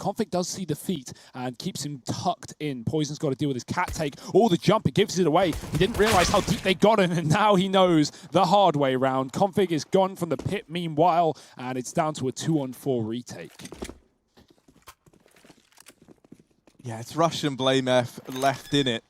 Config does see the feet and keeps him tucked in. Poison's got to deal with his cat take. Oh, the jump, it gives it away. He didn't realize how deep they got him, and now he knows the hard way round. Config is gone from the pit meanwhile, and it's down to a 2-on-4 retake. Yeah, it's Rush and Blame F left in it.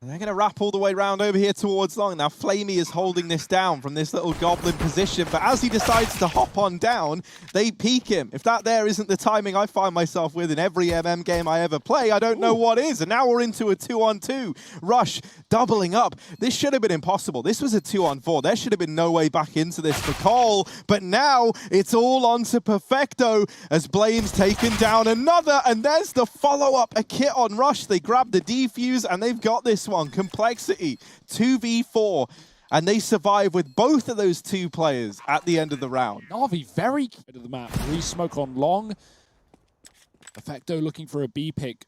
And they're going to wrap all the way around over here towards long. Now, Flamey is holding this down from this little goblin position, but as he decides to hop on down, they peek him. If that there isn't the timing I find myself with in every MM game I ever play, I don't know what is. And now we're into a 2-on-2. Rush doubling up. This should have been impossible. This was a 2-on-4. There should have been no way back into this for Cole. But now it's all on to Perfecto as Blame's taken down another. And there's the follow-up, a kit on Rush. They grab the defuse and they've got this one. Complexity, 2v4, and they survive with both of those two players at the end of the round. Navi very good of the map. Re-smoke on long. Perfecto looking for a B pick.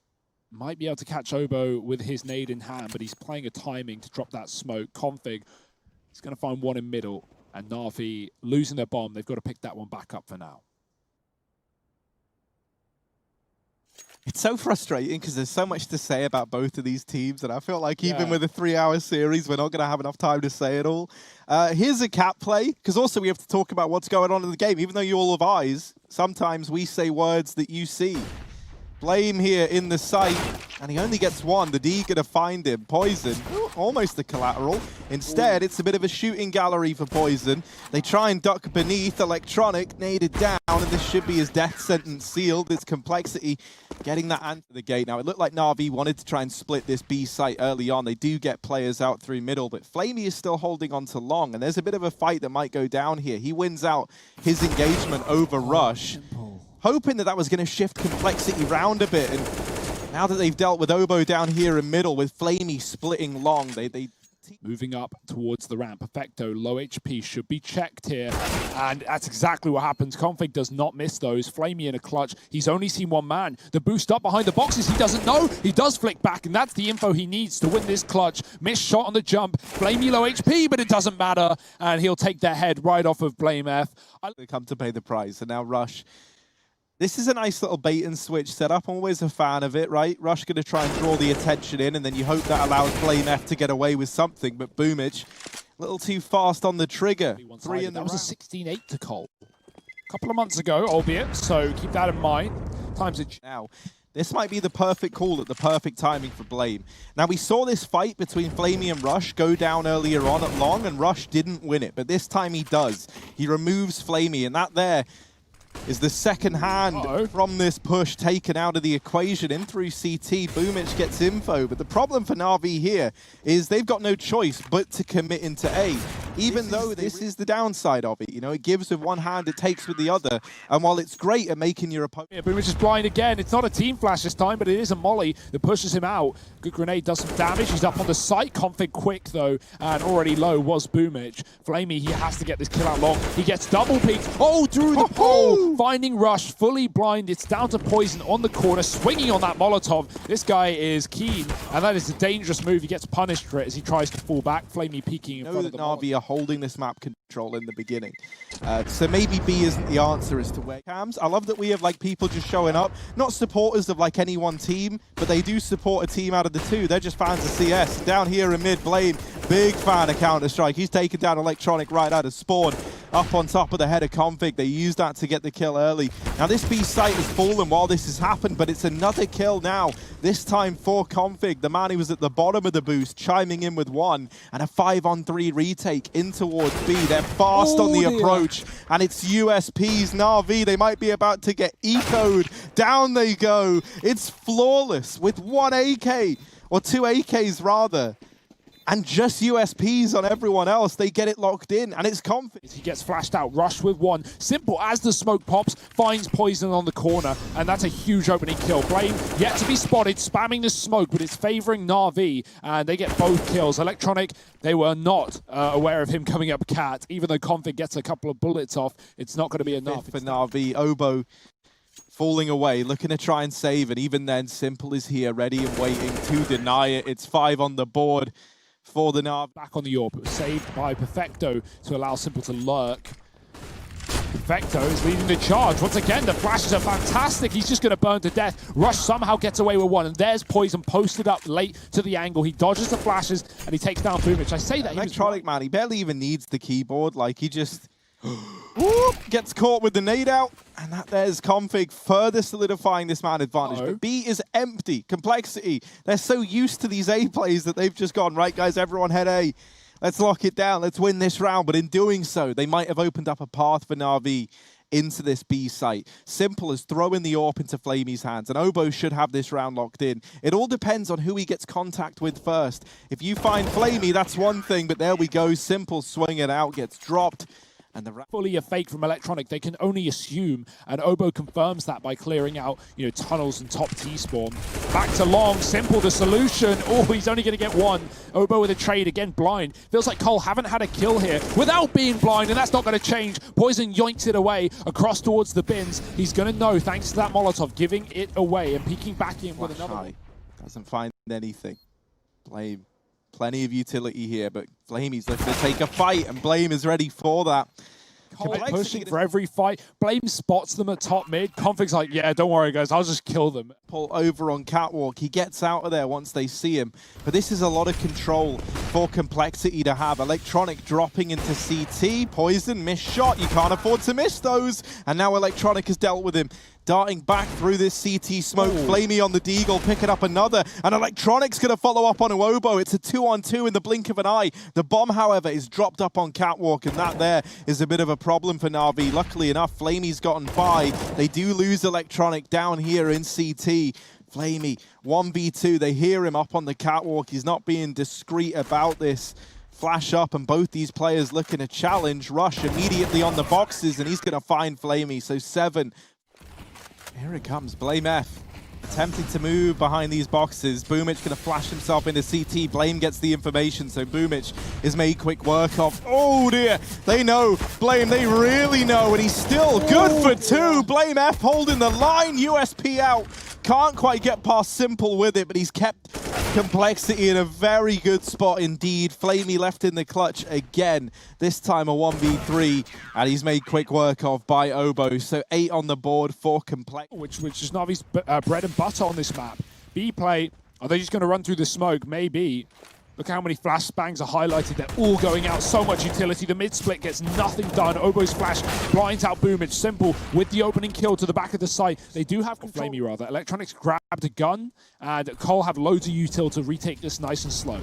Might be able to catch Obo with his nade in hand, but he's playing a timing to drop that smoke. Config, he's going to find one in middle, and Navi losing their bomb. They've got to pick that one back up for now. It's so frustrating because there's so much to say about both of these teams, and I feel like even with a 3-hour series, we're not going to have enough time to say it all. Here's a cat play, because also we have to talk about what's going on in the game. Even though you all have eyes, sometimes we say words that you see. Blame here in the site, and he only gets one. The D gonna find him. Poison, almost the collateral. Instead, it's a bit of a shooting gallery for Poison. They try and duck beneath. Electronic naded down, and this should be his death sentence sealed. It's Complexity getting that answer to the gate. Now, it looked like Navi wanted to try and split this B site early on. They do get players out through middle, but Flamey is still holding on to long, and there's a bit of a fight that might go down here. He wins out his engagement over Rush, hoping that was going to shift Complexity round a bit. And now that they've dealt with Obo down here in middle, with Flamey splitting long, they moving up towards the ramp. Perfecto, low HP, should be checked here. And that's exactly what happens. Config does not miss those. Flamey in a clutch. He's only seen one man. The boost up behind the boxes, he doesn't know. He does flick back, and that's the info he needs to win this clutch. Missed shot on the jump. Flamey low HP, but it doesn't matter. And he'll take their head right off of Blame F. They come to pay the price, and now Rush. This is a nice little bait and switch setup. I'm always a fan of it, right? Rush going to try and draw the attention in, and then you hope that allows Blame F to get away with something. But Boomich, a little too fast on the trigger. Three in the round. That was a 16-8 to Cole. A couple of months ago, albeit, so keep that in mind. Times it now. This might be the perfect call at the perfect timing for Blame. Now, we saw this fight between Flamey and Rush go down earlier on at long, and Rush didn't win it. But this time he does. He removes Flamey, and that there is the second hand from this push taken out of the equation in through CT. Boomich gets info, but the problem for Navi here is they've got no choice but to commit into A. Even though this is the downside of it, you know, it gives with one hand, it takes with the other. And while it's great at making your opponent... Yeah, Boomich is blind again. It's not a team flash this time, but it is a molly that pushes him out. Good grenade does some damage. He's up on the site. Config quick, though, and already low was Boomich. Flamey, he has to get this kill out long. He gets double peeked. Oh, through the pole! Finding Rush, fully blind. It's down to Poison on the corner, swinging on that Molotov. This guy is keen, and that is a dangerous move. He gets punished for it as he tries to fall back. Flamey peeking in front of the Navi are holding this map control in the beginning. So maybe B isn't the answer as to where cams. I love that we have like people just showing up, not supporters of like any one team, but they do support a team out of the two. They're just fans of CS. Down here in mid, Blame, big fan of Counter-Strike. He's taken down Electronic right out of spawn. Up on top of the head of Config. They used that to get the kill early. Now this B site has fallen while this has happened, but it's another kill now. This time for Config, the man who was at the bottom of the boost, chiming in with one, and a 5-on-3 retake in towards B. They're fast on the approach, and it's USPs. Navi, they might be about to get ecoed. Down they go. It's flawless with one AK, or two AKs rather. And just USPs on everyone else. They get it locked in, and it's Config. He gets flashed out, Rush with one. Simple as the smoke pops, finds Poison on the corner, and that's a huge opening kill. Blame yet to be spotted, spamming the smoke, but it's favoring Navi, and they get both kills. Electronic, they were not aware of him coming up cat. Even though Config gets a couple of bullets off, it's not going to be enough. For Navi, Obo falling away, looking to try and save, and even then, Simple is here, ready and waiting to deny it. It's 5 on the board for the Navi. Back on the AWP, saved by Perfecto to allow Simple to lurk. Perfecto is leading the charge. Once again, the flashes are fantastic. He's just going to burn to death. Rush somehow gets away with one, and there's Poison posted up late to the angle. He dodges the flashes, and he takes down Boomich. I say that Electronic, man, he barely even needs the keyboard. Like, he just whoop, gets caught with the nade out, and there's Config further solidifying this man advantage. But B is empty. Complexity, they're so used to these A plays that they've just gone, right, guys, everyone head A. Let's lock it down. Let's win this round. But in doing so, they might have opened up a path for Navi into this B site. Simple as throwing the AWP into Flamey's hands, and Obo should have this round locked in. It all depends on who he gets contact with first. If you find Flamey, that's one thing, but there we go. Simple swing it out, gets dropped. And the fully a fake from Electronic, they can only assume, and Obo confirms that by clearing out, tunnels and top T-spawn. Back to long, Simple the solution. Oh, he's only going to get one. Obo with a trade, again blind. Feels like Cole haven't had a kill here without being blind, and that's not going to change. Poison yoinks it away across towards the bins. He's going to know, thanks to that Molotov, giving it away and peeking back in with another one. Doesn't find anything. Blame. Plenty of utility here, but Flamey's looking to take a fight, and Blame is ready for that. Cole pushing for every fight. Blame spots them at top mid. Config's like, yeah, don't worry, guys, I'll just kill them. Pull over on Catwalk. He gets out of there once they see him. But this is a lot of control for Complexity to have. Electronic dropping into CT. Poison, missed shot. You can't afford to miss those. And now Electronic has dealt with him. Darting back through this CT smoke. Flamey on the Deagle, picking up another. And Electronic's going to follow up on Uobo. It's a 2-on-2 in the blink of an eye. The bomb, however, is dropped up on Catwalk, and that there is a bit of a problem for Navi. Luckily enough, Flamey's gotten by. They do lose Electronic down here in CT. Flamey, 1v2. They hear him up on the Catwalk. He's not being discreet about this. Flash up, and both these players looking to challenge. Rush immediately on the boxes, and he's going to find Flamey. So 7. Here it comes, Blame F. Attempting to move behind these boxes. Boomich going to flash himself into CT. Blame gets the information, so Boomich is made quick work of. Oh dear, they know. Blame, they really know, and he's still good for 2. Blame F holding the line. USP out. Can't quite get past Simple with it, but he's kept Complexity in a very good spot indeed. Flamey left in the clutch again. This time a 1v3, and he's made quick work of by Obo. So 8 on the board for Complexity. Which is Navi's bread and butter on this map. B play, are they just going to run through the smoke? Maybe. Look how many flash bangs are highlighted. They're all going out. So much utility. The mid-split gets nothing done. Obo's flash blinds out Boomich. Simple with the opening kill to the back of the site. They do have Flamey, rather. Electronics grabbed a gun, and Cole have loads of util to retake this nice and slow.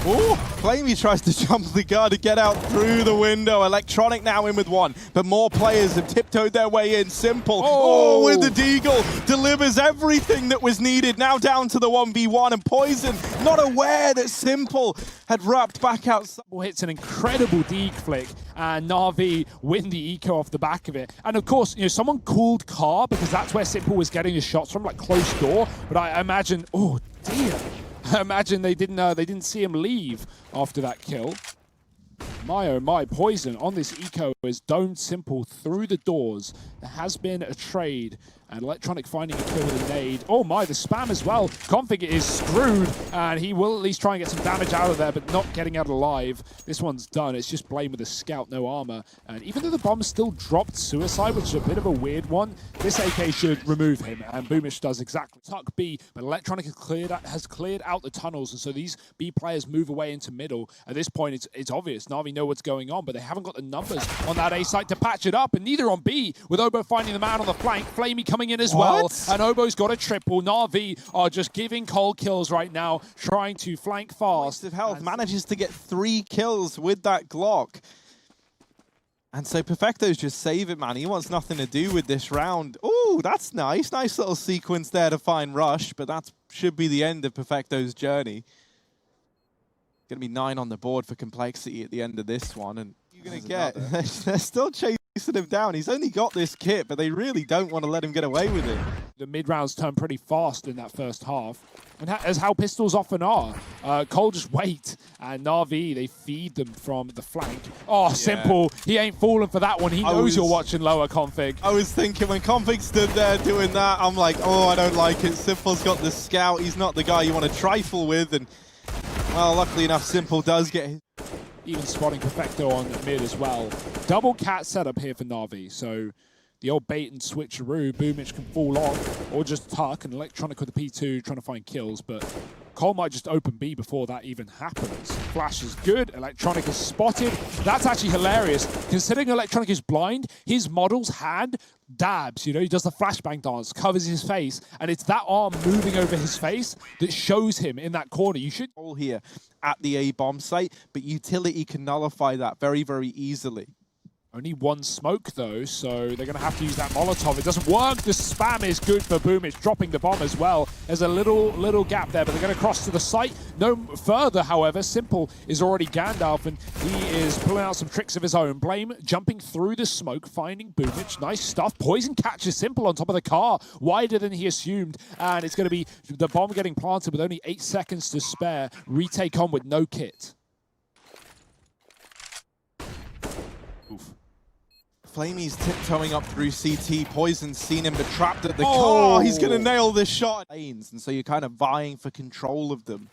Oh, Flamey tries to jump the gun to get out through the window. Electronic now in with 1, but more players have tiptoed their way in. Simple, with the Deagle, delivers everything that was needed. Now down to the 1v1, and Poison not aware that Simple had wrapped back out. Hits an incredible Deag flick, and Navi win the eco off the back of it. And of course, someone called car, because that's where Simple was getting his shots from, like close door. But I imagine, oh dear. I imagine they didn't see him leave after that kill. My oh my, Poison on this eco is domed Simple through the doors. There has been a trade, and Electronic finding a kill with a nade. Oh my, the spam as well. Config is screwed, and he will at least try and get some damage out of there, but not getting out alive. This one's done. It's just Blame with a scout, no armor. And even though the bomb still dropped Suicide, which is a bit of a weird one, this AK should remove him, and Boomich does exactly. Tuck B, but Electronic has cleared out the tunnels, and so these B players move away into middle. At this point, it's obvious. Navi know what's going on, but they haven't got the numbers on that A site to patch it up, and neither on B, with Obo finding the man on the flank. Flamey coming in as well, and Obo's got a triple. Navi are just giving Cole kills right now, trying to flank fast. Waste of health, manages to get 3 kills with that Glock. And so Perfecto's just save it, man. He wants nothing to do with this round. Oh, that's nice. Nice little sequence there to find Rush, but that should be the end of Perfecto's journey. Going to be 9 on the board for Complexity at the end of this one, and you're going to get... They're still chasing him down. He's only got this kit, but they really don't want to let him get away with it. The mid-rounds turn pretty fast in that first half, and as how pistols often are. Cole just wait, and Navi, they feed them from the flank. Oh, yeah. Simple. He ain't falling for that one. He knows you're watching lower, Config. I was thinking when Config stood there doing that, I'm like, oh, I don't like it. Simple's got the scout. He's not the guy you want to trifle with, and well, luckily enough, Simple does get his... even spotting Perfecto on mid as well. Double cat setup here for Navi, so the old bait and switcheroo, Boomich can fall off, or just tuck, and Electronic with the P2 trying to find kills, but Cole might just open B before that even happens. Flash is good, Electronic is spotted. That's actually hilarious. Considering Electronic is blind, his model's hand dabs, you know, he does the flashbang dance, covers his face, and it's that arm moving over his face that shows him in that corner. You should all here at the A bomb site, but utility can nullify that very, very easily. Only one smoke though, so they're going to have to use that Molotov. It doesn't work. The spam is good for Boomich, dropping the bomb as well. There's a little gap there, but they're going to cross to the site. No further, however. Symple is already Gandalf, and he is pulling out some tricks of his own. Blame jumping through the smoke, finding Boomich. Nice stuff. Poison catches Symple on top of the car, wider than he assumed, and it's going to be the bomb getting planted with only 8 seconds to spare. Retake on with no kit. Oof. Flamey's tiptoeing up through CT. Poison's seen him, but trapped at the car. He's going to nail this shot. And so you're kind of vying for control of them.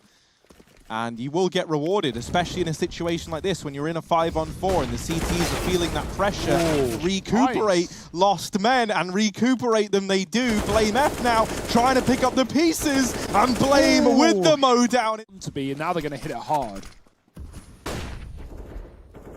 And you will get rewarded, especially in a situation like this, when you're in a 5-on-4 and the CTs are feeling that pressure to recuperate lost men, and recuperate them they do. Blame F now, trying to pick up the pieces, and Blame with the mow down. To be, and now they're going to hit it hard.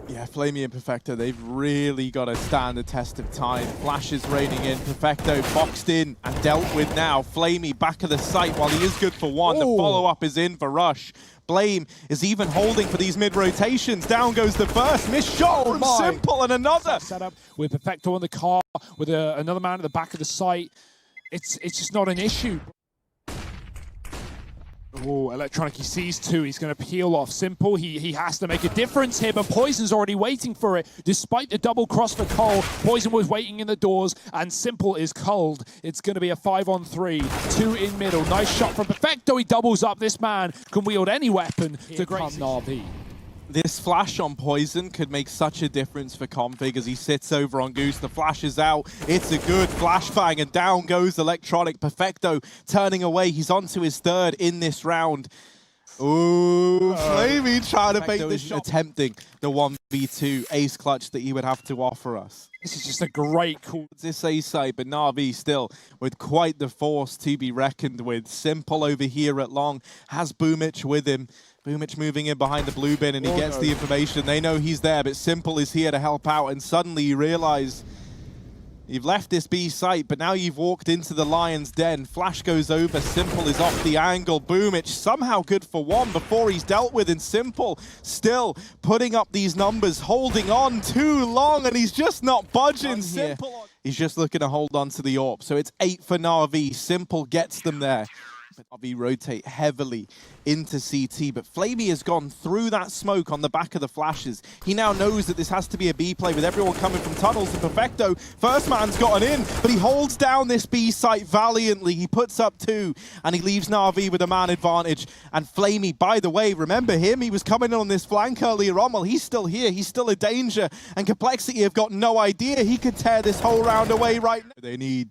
Yeah, Flamey and Perfecto, they've really got to stand the test of time. Flash is raining in. Perfecto boxed in and dealt with now. Flamey back of the site while he is good for one. The follow-up is in for Rush. Blame is even holding for these mid-rotations. Down goes the first. Missed shot from Symple, and another. Setup with Perfecto on the car, with another man at the back of the site. It's just not an issue. Oh, Electronic, he sees two. He's going to peel off Symple. He has to make a difference here, but Poison's already waiting for it. Despite the double cross for Cole, Poison was waiting in the doors, and Symple is culled. It's going to be a 5-on-3. 2 in middle. Nice shot from Perfecto. He doubles up. This man can wield any weapon to great Navi. This flash on Poison could make such a difference for Config as he sits over on Goose. The flash is out. It's a good flashbang, and down goes Electronic. Perfecto turning away. He's on to his third in this round. Ooh, Flamey trying to make the shot. Attempting the 1v2 ace clutch that he would have to offer us. This is just a great call. This A side, but Navi still with quite the force to be reckoned with. Symple over here at long, has Boomich with him. Boomich moving in behind the blue bin, and he gets the information. They know he's there, but Symple is here to help out, and suddenly you realize you've left this B site, but now you've walked into the Lion's Den. Flash goes over, Symple is off the angle. Boomich somehow good for one before he's dealt with, and Symple still putting up these numbers, holding on too long, and he's just not budging. Symple, he's just looking to hold on to the AWP. So it's 8 for Navi. Symple gets them there. Navi rotate heavily into CT, but Flamey has gone through that smoke on the back of the flashes. He now knows that this has to be a B play with everyone coming from tunnels, and Perfecto, first man's gotten in, but he holds down this B site valiantly. He puts up 2, and he leaves Navi with a man advantage. And Flamey, by the way, remember him? He was coming in on this flank earlier on. Well, he's still here. He's still a danger, and Complexity have got no idea he could tear this whole round away right now. They need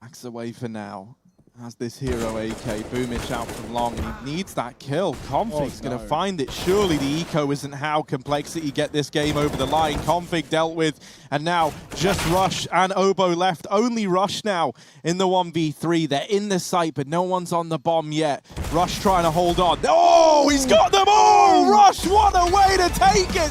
Max away for now. Has this hero AK. Boomich out from long, and he needs that kill. Config's going to find it. Surely the eco isn't how Complexity get this game over the line. Config dealt with, and now just Rush and Oboe left. Only Rush now in the 1v3. They're in the site, but no one's on the bomb yet. Rush trying to hold on. Oh, he's got them all! Rush, what a way to take it!